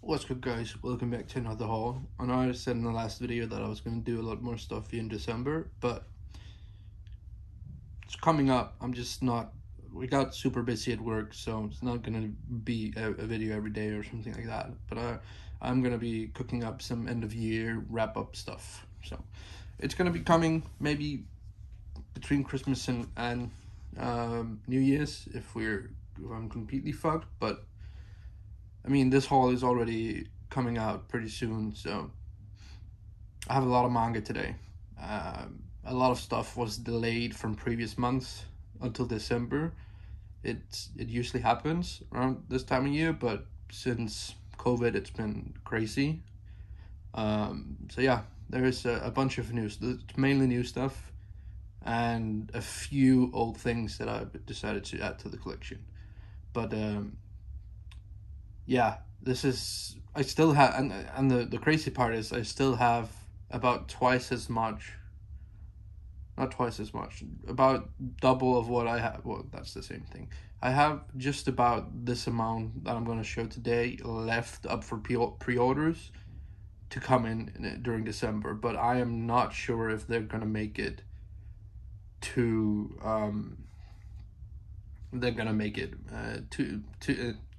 What's good, guys? Welcome back to another haul. I know I said in the last video that I was going to do a lot more stuff in December, but it's coming up. I'm just not, we got super busy at work, so it's not going to be a video every day or something like that. But I'm going to be cooking up some end of year wrap up stuff. So it's going to be coming maybe between Christmas and New Year's if I'm completely fucked. But I mean, this haul is already coming out pretty soon, so I have a lot of manga today. A lot of stuff was delayed from previous months until December. It usually happens around this time of year, but since COVID, it's been crazy. So yeah, there is a bunch of news. It's mainly new stuff, and a few old things that I've decided to add to the collection. But yeah, this is, I still have, and the crazy part is I still have about twice as much, not twice as much, about double of what I have. Well, that's the same thing. I have just about this amount that I'm going to show today left up for pre-orders to come in during December, but I am not sure if they're going to make it to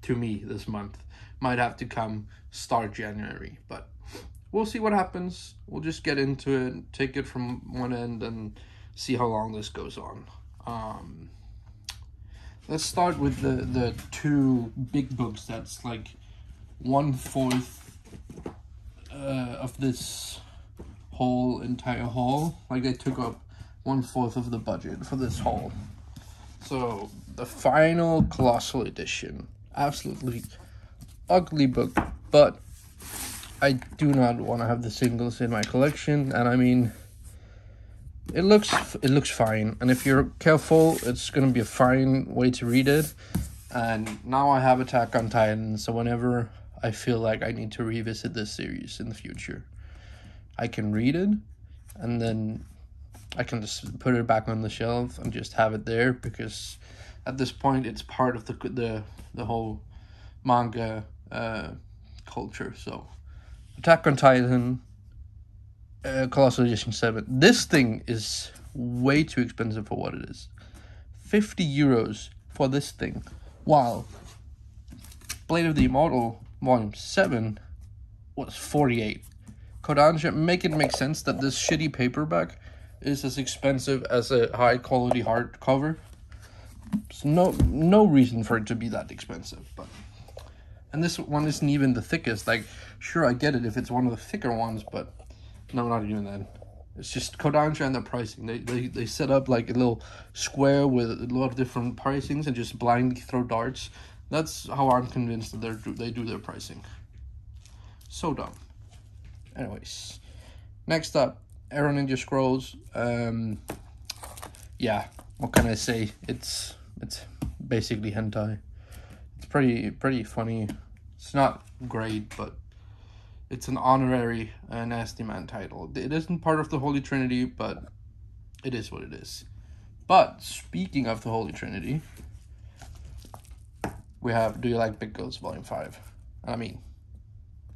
to me this month. Might have to come start January, but we'll see what happens. We'll just get into it, take it from one end, and see how long this goes on. Let's start with the two big books. That's like 1/4 of this whole entire haul. Like, they took up 1/4 of the budget for this haul. So the final Colossal edition, absolutely ugly book, but I do not want to have the singles in my collection. And I mean, it looks fine, and if you're careful, it's gonna be a fine way to read it. And now I have Attack on Titan, so whenever I feel like I need to revisit this series in the future, I can read it, and then I can just put it back on the shelf and just have it there, because at this point it's part of the whole manga culture. So Attack on Titan, Colossal Edition 7. This thing is way too expensive for what it is. 50 euros for this thing, while Blade of the Immortal Volume 7 was 48. Kodansha, make it make sense that this shitty paperback is as expensive as a high quality hardcover. So no reason for it to be that expensive. But and this one isn't even the thickest. Like, sure, I get it if it's one of the thicker ones, but no, not even then. It's just Kodansha and the pricing. They set up like a little square with a lot of different pricings and just blindly throw darts. That's how I'm convinced that they do their pricing. So dumb. Anyways, next up, Arrow Ninja Scrolls. Yeah, what can I say? It's basically hentai. It's pretty funny. It's not great, but it's an honorary Nasty Man title. It isn't part of the Holy Trinity, but it is what it is. But speaking of the Holy Trinity, we have Do You Like Big Girls Volume 5. I mean,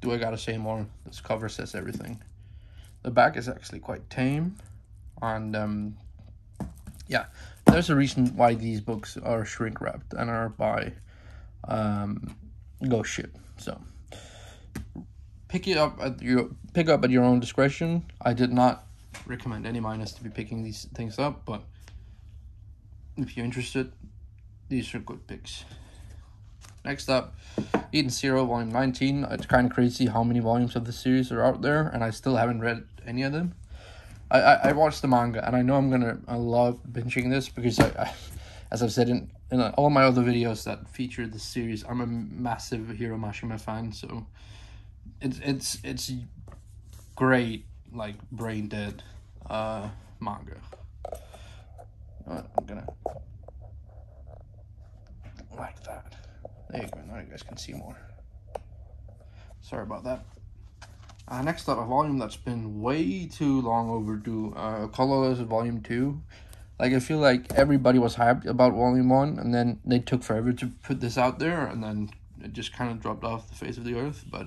do I gotta say more? This cover says everything. The back is actually quite tame, and yeah, there's a reason why these books are shrink wrapped and are by Ghost Ship. So pick up at your own discretion. I did not recommend any minors to be picking these things up, but if you're interested, these are good picks. Next up, Eden Zero Volume 19. It's kind of crazy how many volumes of the series are out there, and I still haven't read any of them. I watched the manga, and I know I love binging this, because I as I've said in all my other videos that feature this series, I'm a massive Hiro Mashima fan, so it's great, like, brain dead manga. I'm gonna like that. There you go, now you guys can see more. Sorry about that. Next up, a volume that's been way too long overdue. Colorless Volume 2. Like, I feel like everybody was hyped about Volume 1, and then they took forever to put this out there, and then it just kind of dropped off the face of the earth, but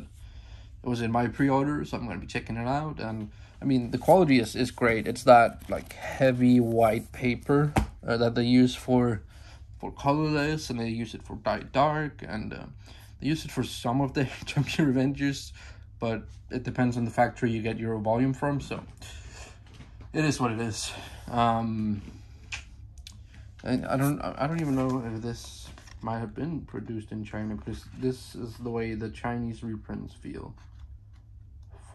it was in my pre-order, so I'm going to be checking it out. And I mean, the quality is great. It's that like heavy white paper that they use for colorless, and they use it for dark, and they use it for some of the Champion Revengers, but it depends on the factory you get your volume from, so it is what it is. And I don't even know if this might have been produced in China, because this is the way the Chinese reprints feel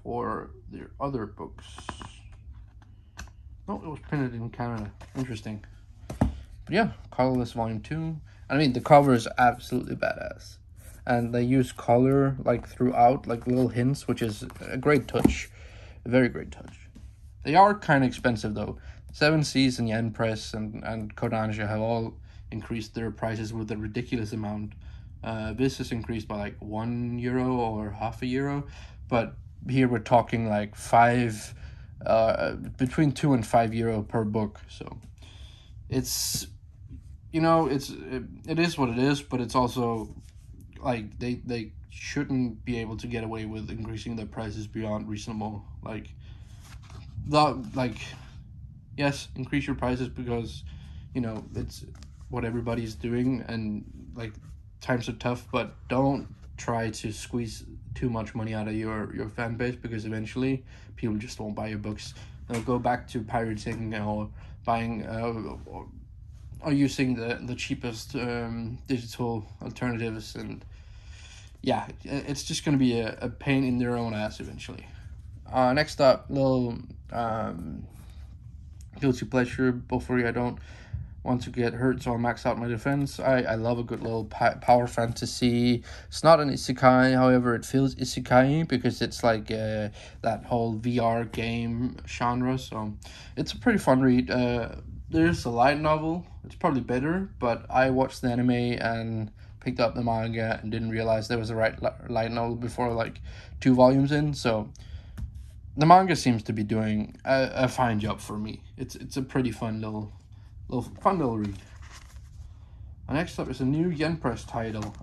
for their other books. No, it was printed in Canada. Interesting. But yeah, Colorless Volume 2. I mean, the cover is absolutely badass. And they use color like throughout, like little hints, which is a great touch. A very great touch. They are kind of expensive though. 7 Seas and Yen Press and Kodansha have all increased their prices with a ridiculous amount. This is increased by like €1 or half a euro, but here we're talking like between €2 and €5 per book. So it's, you know, it is what it is, but it's also like they shouldn't be able to get away with increasing their prices beyond reasonable. Yes, increase your prices because, you know, it's what everybody's doing, and like times are tough, but don't try to squeeze too much money out of your fan base, because eventually people just won't buy your books. They'll go back to pirating or buying or using the cheapest digital alternatives, and yeah, it's just gonna be a pain in their own ass eventually. Next up, little guilty pleasure. Before I don't want to get hurt, so I'll max out my defense. I love a good little power fantasy. It's not an isekai, however it feels isekai because it's like that whole VR game genre, so it's a pretty fun read. There's a light novel, it's probably better, but I watched the anime and picked up the manga and didn't realize there was a light novel before like 2 volumes in, so the manga seems to be doing a fine job for me. It's a pretty fun little read. Next up is a new Yen Press title,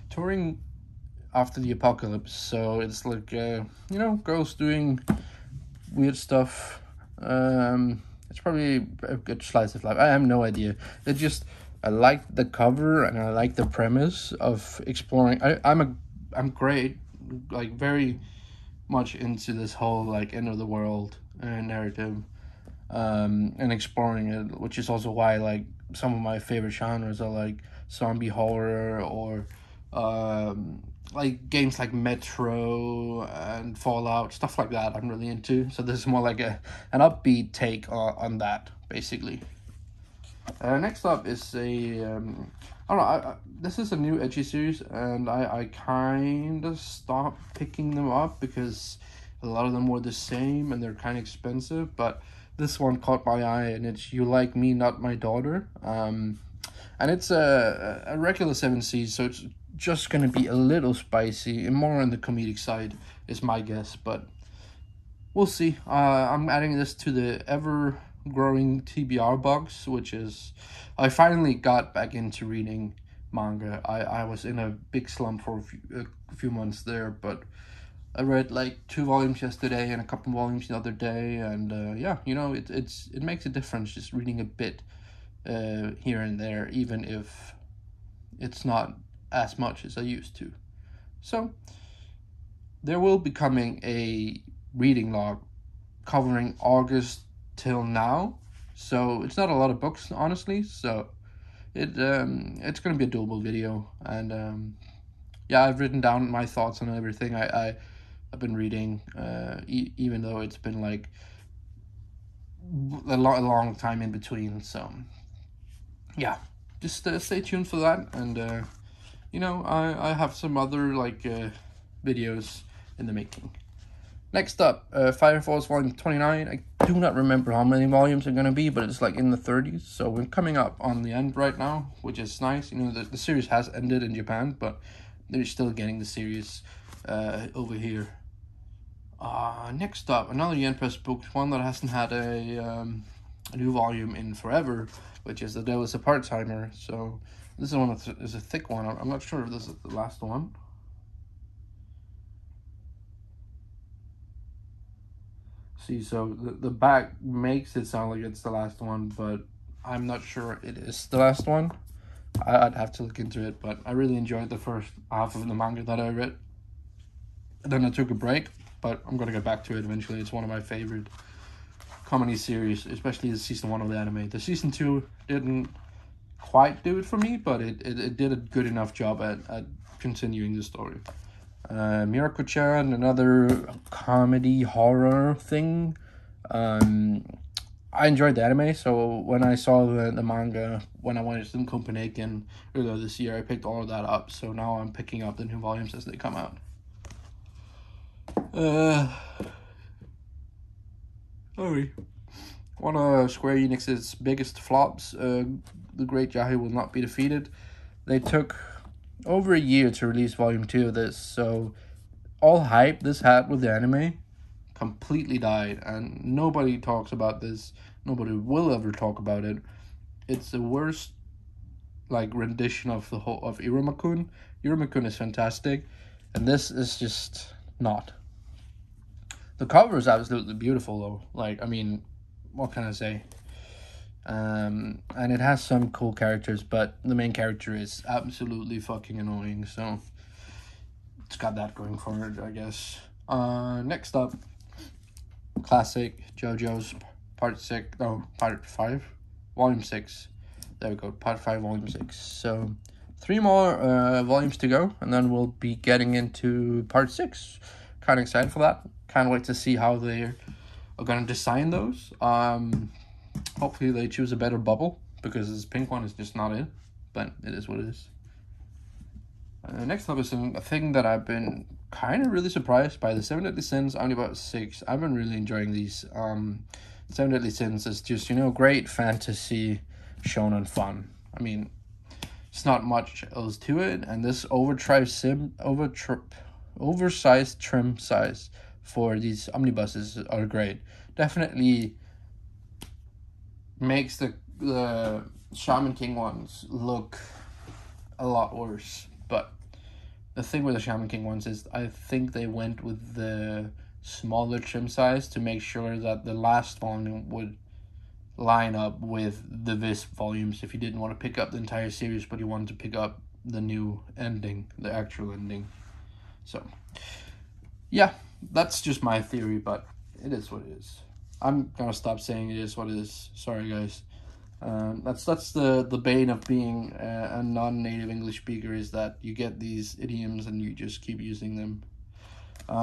Touring After the Apocalypse. So it's like you know, girls doing weird stuff. It's probably a good slice of life. I have no idea. I like the cover and I like the premise of exploring. I'm great, like very much into this whole like end of the world narrative. And exploring it, which is also why like some of my favorite genres are like zombie horror or like games like Metro and Fallout, stuff like that I'm really into. So this is more like an upbeat take on that, basically. Next up is a I don't know, this is a new ecchi series, and I kind of stopped picking them up because a lot of them were the same and they're kind of expensive, but this one caught my eye, and it's You Like Me, Not My Daughter. And it's a regular 7 Seas, so it's just going to be a little spicy and more on the comedic side is my guess, but we'll see. I'm adding this to the ever-growing TBR box, which is... I finally got back into reading manga. I was in a big slump for a few months there, but I read like 2 volumes yesterday and a couple volumes the other day, and yeah, you know, it makes a difference just reading a bit here and there, even if it's not as much as I used to. So there will be coming a reading log covering August till now, so it's not a lot of books, honestly, so it's gonna be a doable video, and yeah, I've written down my thoughts on everything I've been reading, even though it's been like a long time in between. So yeah, just stay tuned for that, and you know, I have some other like videos in the making. Next up, Fire Force Volume 29. I do not remember how many volumes are gonna be, but it's like in the 30s. So we're coming up on the end right now, which is nice. You know, the series has ended in Japan, but they're still getting the series over here. Next up, another Yen Press book, one that hasn't had a new volume in forever, which is The Devil's a Part-Timer. So This is one is a thick one. I'm not sure if this is the last one. See, so the back makes it sound like it's the last one, but I'm not sure it is the last one. I'd have to look into it, but I really enjoyed the first half of the manga that I read. And then I took a break, but I'm gonna get back to it eventually. It's one of my favorite comedy series, especially the season 1 of the anime. The season 2 didn't quite do it for me, but it did a good enough job at continuing the story. Miracle-chan, another comedy horror thing. I enjoyed the anime, so when I saw the manga when I went in Copenhagen earlier this year, I picked all of that up. So now I'm picking up the new volumes as they come out. Sorry. One of Square Enix's biggest flops, The Great Yahi Will Not Be Defeated. They took over a year to release volume 2 of this, so all hype this had with the anime completely died, and nobody talks about this. Nobody will ever talk about it. It's the worst like rendition of the whole of Iruma-kun. Iruma-kun is fantastic, and this is just not. The cover is absolutely beautiful though. Like, I mean, what can I say? And it has some cool characters, but the main character is absolutely fucking annoying, so it's got that going for it, I guess. Next up, classic JoJo's part 5, volume 6. There we go, part 5, volume 6. So 3 more volumes to go, and then we'll be getting into part 6. Kind of excited for that. Can't wait to see how they are gonna design those. Hopefully they choose a better bubble, because this pink one is just not it, but it is what it is. Next up is a thing that I've been kind of really surprised by, the 7 Deadly Sins Omnibus 6. I've been really enjoying these. 7 Deadly Sins is just, you know, great fantasy shonen fun. I mean, it's not much else to it, and this oversized trim size for these omnibuses are great. Definitely makes the Shaman King ones look a lot worse, but the thing with the Shaman King ones is I think they went with the smaller trim size to make sure that the last volume would line up with the Visp volumes if you didn't want to pick up the entire series, but you wanted to pick up the new ending, the actual ending. So yeah, that's just my theory, but it is what it is. I'm gonna stop saying it is what it is. Sorry guys. That's the bane of being a non-native English speaker, is that you get these idioms and you just keep using them.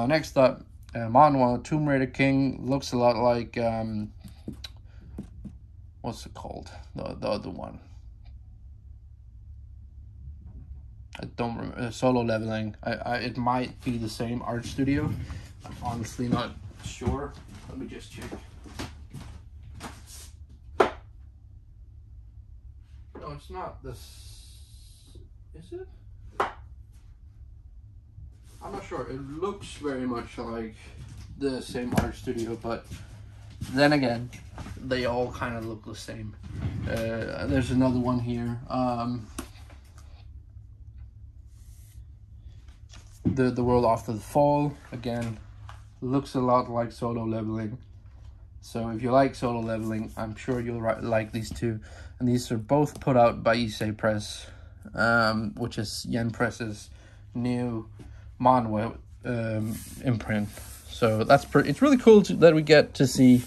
Next up, Manhwa Tomb Raider King looks a lot like what's it called? The other one. I don't remember. Solo Leveling. It might be the same art studio. I'm honestly not sure. Let me just check. No, it's not this. Is it? I'm not sure. It looks very much like the same art studio, but then again, they all kind of look the same. There's another one here. The World After the Fall, again, looks a lot like Solo Leveling. So if you like Solo Leveling, I'm sure you'll like these two. And these are both put out by Issei Press, which is Yen Press's new manhwa imprint. So that's it's really cool that we get to see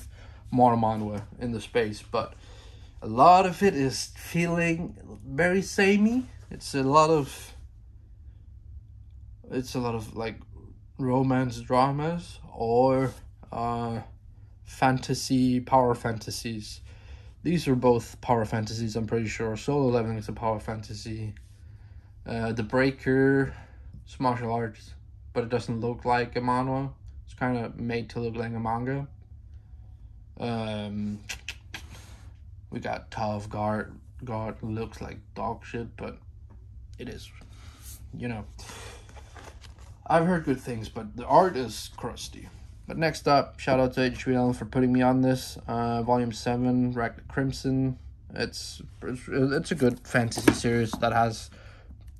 more manhwa in the space, but a lot of it is feeling very samey. It's a lot of like romance dramas or fantasy, power fantasies. These are both power fantasies, I'm pretty sure. Solo Leveling is a power fantasy. The Breaker, it's martial arts, but it doesn't look like a manhwa. It's kind of made to look like a manga. We got Tough Guard. God looks like dog shit, but it is, you know. I've heard good things, but the art is crusty. But next up, shout out to HBL for putting me on this. Volume 7, Rack Crimson. It's a good fantasy series that has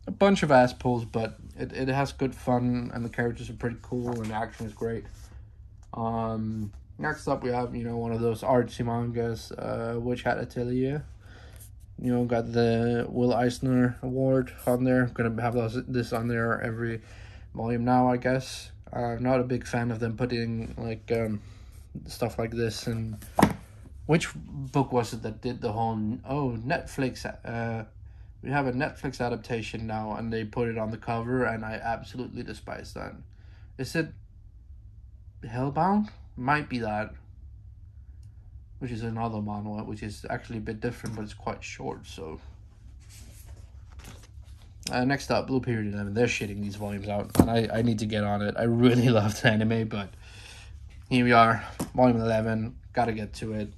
a bunch of ass pulls, but it has good fun, and the characters are pretty cool, and the action is great. Next up we have, you know, one of those artsy mangas, Witch Hat Atelier. You know, got the Will Eisner Award on there. Gonna have this on there every volume now, I guess. I'm not a big fan of them putting like stuff like this. And which book was it that did the whole Netflix? We have a Netflix adaptation now, and they put it on the cover, and I absolutely despise that. Is it Hellbound? Might be that. Which is another manga, which is actually a bit different, but it's quite short, so... next up, Blue Period 11. They're shitting these volumes out, and I need to get on it. I really love the anime, but here we are, volume 11. Gotta get to it.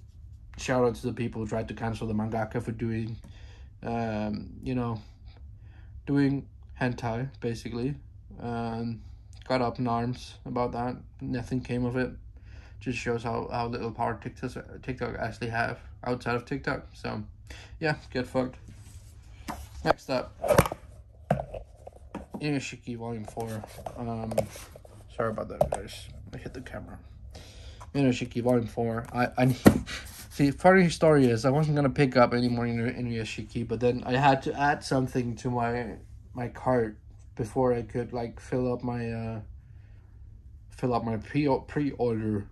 Shout out to the people who tried to cancel the mangaka for doing, you know, doing hentai, basically. Got up in arms about that. Nothing came of it. Just shows how little power TikTok actually have outside of TikTok. So, yeah, get fucked. Next up, Inuyashiki Volume 4. Sorry about that, guys. I hit the camera. Inuyashiki Volume 4. I see, funny story is, I wasn't gonna pick up any more Inuyashiki, but then I had to add something to my cart before I could like fill up my pre-order.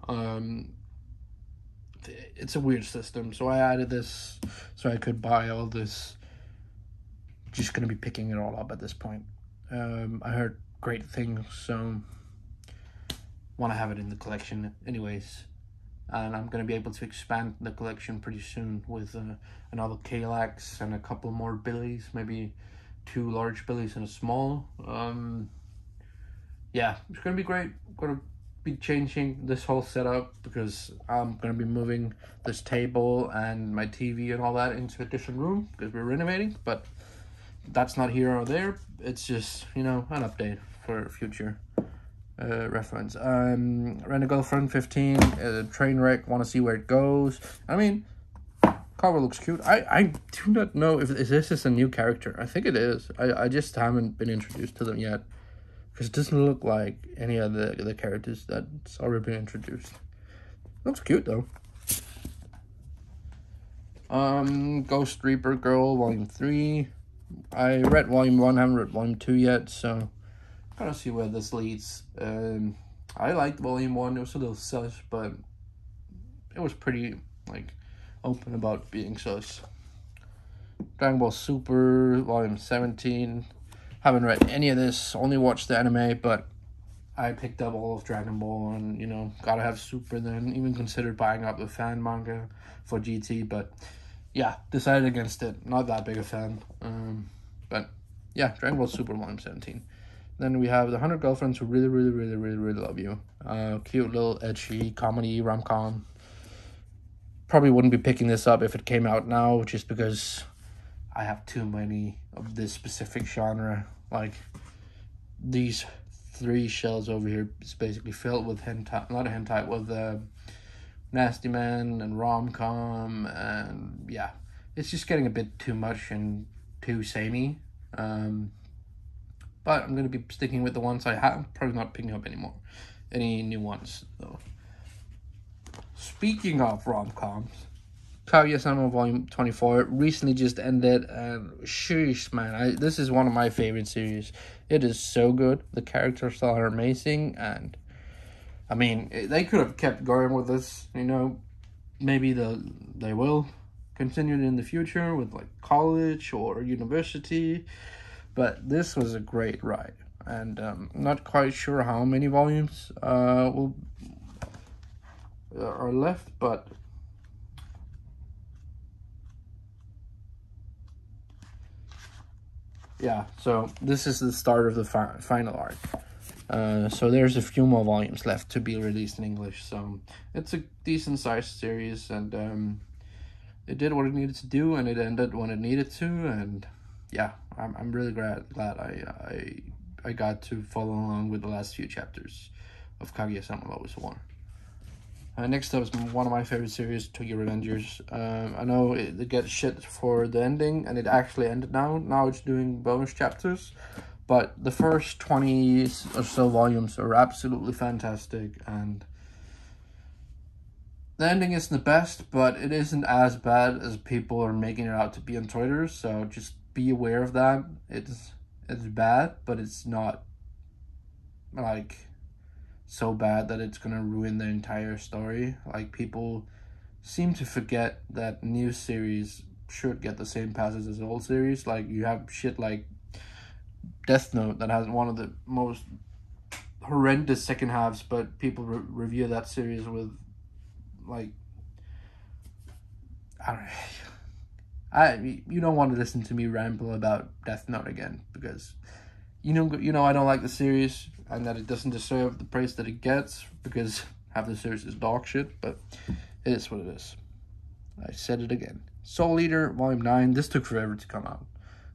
It's a weird system, so I added this so I could buy all this. Just gonna be picking it all up at this point. I heard great things, so want to have it in the collection anyways, and I'm gonna be able to expand the collection pretty soon with another Kalax and a couple more Billies, maybe 2 large Billies and a small. Yeah, it's gonna be great. I'm gonna be changing this whole setup because I'm gonna be moving this table and my TV and all that into a different room because we're renovating, but that's not here or there. It's just, you know, an update for future reference. Rent a Girlfriend 15, train wreck, want to see where it goes. I mean, cover looks cute. I do not know if this is a new character. I think it is. I just haven't been introduced to them yet, because it doesn't look like any of the characters that's already been introduced. Looks cute though. Ghost Reaper Girl Volume 3. I read Volume 1, haven't read Volume 2 yet, so gotta see where this leads. I liked Volume 1, it was a little sus, but it was pretty, like, open about being sus. Dragon Ball Super, Volume 17. Haven't read any of this, only watched the anime, but I picked up all of Dragon Ball, and, you know, gotta have Super then. Even considered buying up the fan manga for GT, but yeah, decided against it. Not that big a fan. But yeah, Dragon Ball Super Volume 17. Then we have The 100 Girlfriends Who Really Love You. Cute little edgy comedy rom-com. Probably wouldn't be picking this up if it came out now, just because I have too many of this specific genre. Like, these 3 shelves over here is basically filled with hentai, not a hentai, with Nasty Man and rom-com, and yeah, it's just getting a bit too much and too samey. But I'm going to be sticking with the ones I have. Probably not picking up any new ones though. Speaking of rom-coms, Kaguya-sama Volume 24 recently just ended, and sheesh, man, this is one of my favorite series. It is so good. The characters are amazing, and I mean, they could have kept going with this, you know. Maybe they will continue it in the future with like college or university, but this was a great ride, and not quite sure how many volumes are left, but yeah, so this is the start of the final arc. So there's a few more volumes left to be released in English, so it's a decent sized series, and it did what it needed to do, and it ended when it needed to, and yeah, I'm really glad I got to follow along with the last few chapters of Kaguya-sama Love is War. Next up is one of my favorite series, Tokyo Revengers. I know it gets shit for the ending, and it actually ended now. Now it's doing bonus chapters. But the first 20 or so volumes are absolutely fantastic, and the ending isn't the best, but it isn't as bad as people are making it out to be on Twitter, so just be aware of that. It's bad, but it's not like so bad that it's gonna ruin the entire story. Like, people seem to forget that new series should get the same passes as old series. Like, you have shit like Death Note that has one of the most horrendous second halves, but people review that series with like, you don't want to listen to me ramble about Death Note again, because you know I don't like the series and that it doesn't deserve the praise that it gets, because half the series is dog shit, but it is what it is. I said it again. Soul Eater Volume 9, this took forever to come out.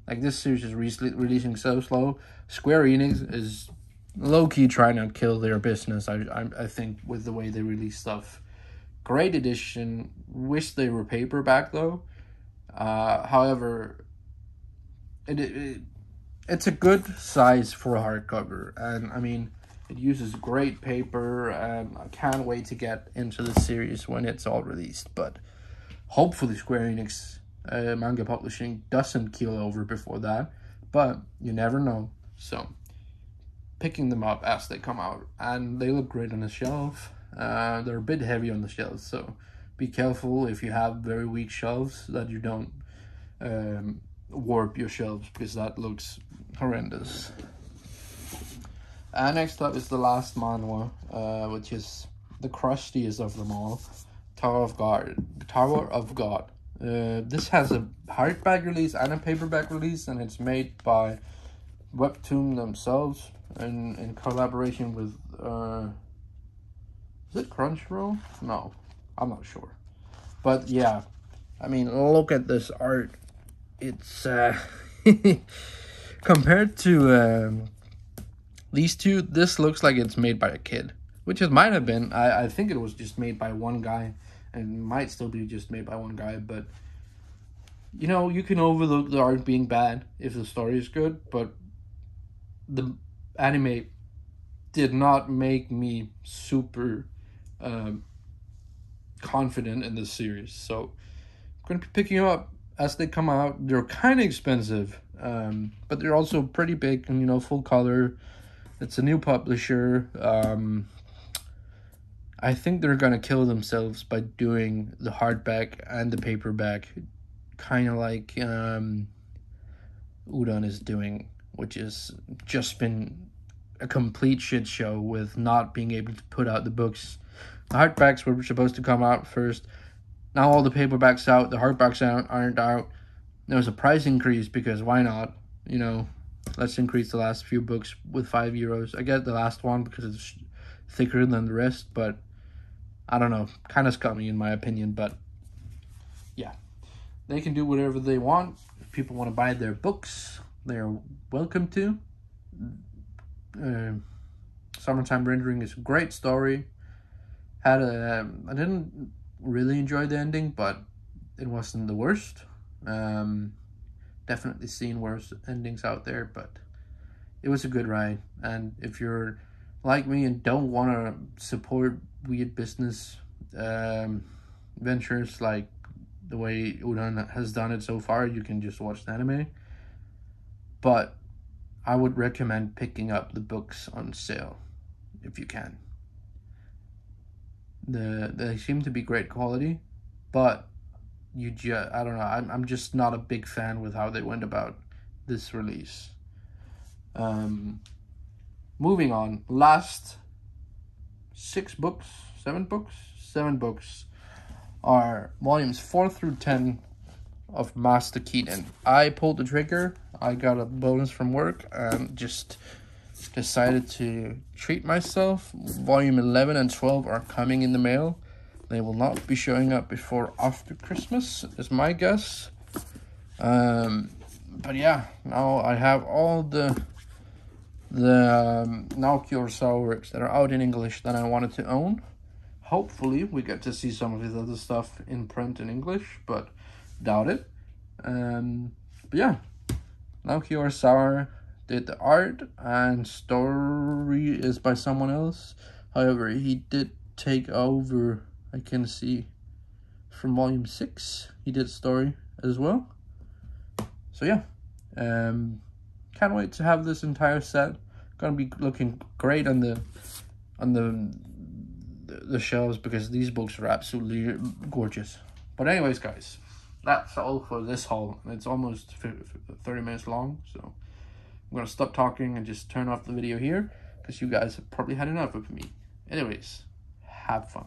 Like, this series is releasing so slow. Square Enix is low-key trying to kill their business, I think, with the way they release stuff. Great edition. Wish they were paperback, though. However, it's a good size for a hardcover. And, I mean, it uses great paper, and I can't wait to get into the series when it's all released. But hopefully Square Enix manga publishing doesn't keel over before that, but you never know. So picking them up as they come out, and they look great on the shelf. They're a bit heavy on the shelves, so be careful if you have very weak shelves that you don't warp your shelves, because that looks horrendous. Next up is the last manhwa, which is the crustiest of them all, Tower of God. This has a hardback release and a paperback release, and it's made by Webtoon themselves in collaboration with is it Crunchyroll? No, I'm not sure. But yeah, I mean, look at this art. It's compared to these two, this looks like it's made by a kid, which it might have been. I think it was just made by one guy, and might still be just made by one guy, but you know, you can overlook the art being bad if the story is good, but the anime did not make me super confident in this series. So I'm going to be picking them up as they come out. They're kind of expensive, but they're also pretty big and, you know, full color. It's a new publisher. I think they're going to kill themselves by doing the hardback and the paperback, kind of like Udon is doing, which has just been a complete shit show with not being able to put out the books. The hardbacks were supposed to come out first. Now all the paperbacks out, the hardbacks aren't out. There was a price increase, because why not? You know, let's increase the last few books with €5. I get the last one because it's thicker than the rest, but I don't know, kind of scummy in my opinion. But yeah, they can do whatever they want. If people want to buy their books, they're welcome to. Summertime Rendering is a great story. I didn't really enjoy the ending, but it wasn't the worst. Definitely seen worse endings out there, but it was a good ride. And if you're like me and don't want to support weird business ventures like the way Udon has done it so far, you can just watch the anime. But I would recommend picking up the books on sale if you can. They seem to be great quality, but I don't know, I'm just not a big fan with how they went about this release. Moving on, last 7 books are volumes 4 through 10 of Master Keaton. I pulled the trigger. I got a bonus from work and just decided to treat myself. Volume 11 and 12 are coming in the mail. They will not be showing up before after Christmas, is my guess. But yeah, now I have all the Naoki Urasawa works that are out in English that I wanted to own. hopefully we get to see some of his other stuff in print in English, but doubt it. But yeah, Naoki Urasawa did the art, and story is by someone else. However, he did take over, I can see, from volume 6. He did story as well. So yeah, can't wait to have this entire set. Gonna be looking great on the shelves, because these books are absolutely gorgeous. But anyways, guys, that's all for this haul. It's almost 30 minutes long, so I'm gonna stop talking and just turn off the video here, because you guys have probably had enough of me. Anyways, have fun.